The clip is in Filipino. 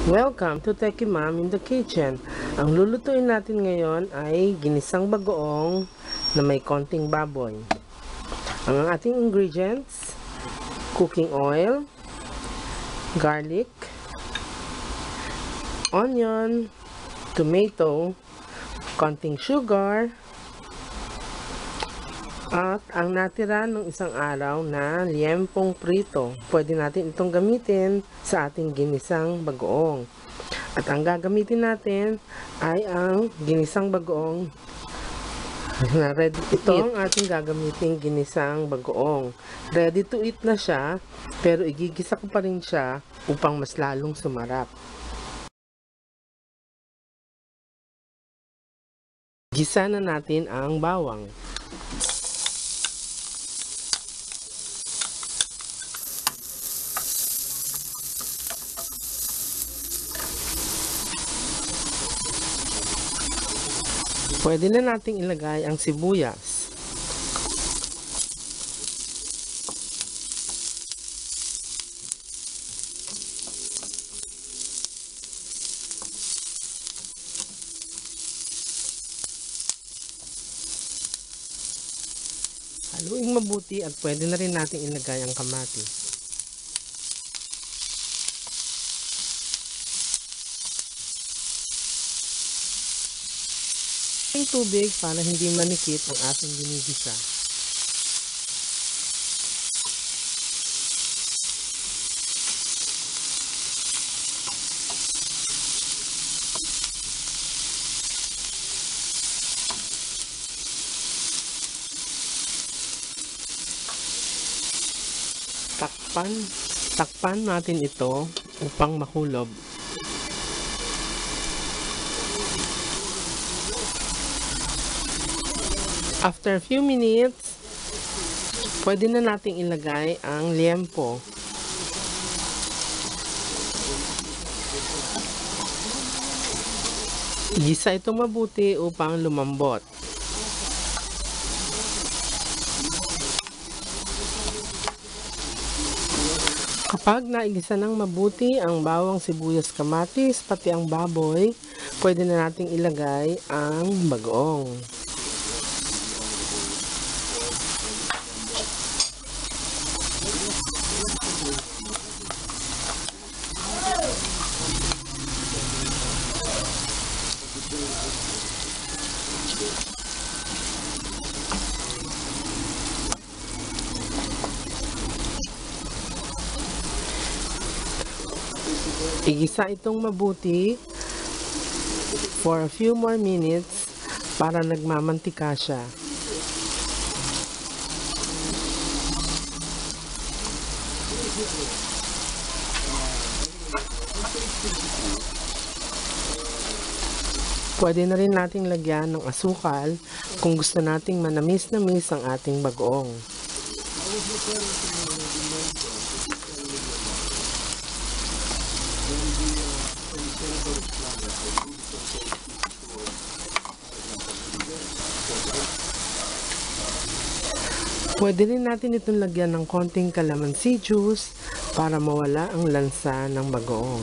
Welcome to Techie Mom in the Kitchen. Ang lulutuin natin ngayon ay ginisang bagoong na may konting baboy. Ang ating ingredients: cooking oil, garlic, onion, tomato, konting sugar, at ang natira ng isang araw na liempong prito. Pwede natin itong gamitin sa ating ginisang bagoong. At ang gagamitin natin ay ang ginisang bagoong na ready to eat. Ito ang ating gagamitin ginisang bagoong. Ready to eat na siya, pero igigisa ko pa rin siya upang mas lalong sumarap. Gisa na natin ang bawang. Pwede na nating ilagay ang sibuyas. Haluin mabuti at pwede na rin nating ilagay ang kamatis. Tubig para hindi manikit ang ating ginigisa. Takpan natin ito upang makulob. After a few minutes, pwede na nating ilagay ang liempo. Igisa ito mabuti upang lumambot. Kapag naigisa ng mabuti ang bawang, sibuyas, kamatis, pati ang baboy, pwede na nating ilagay ang bagoong. Igisa itong mabuti for a few more minutes para nagmamantika siya. Pwede na rin nating lagyan ng asukal kung gusto nating manamis-namis ang ating bagoong. Pwede rin natin itong lagyan ng konting calamansi juice para mawala ang lansa ng bagoong.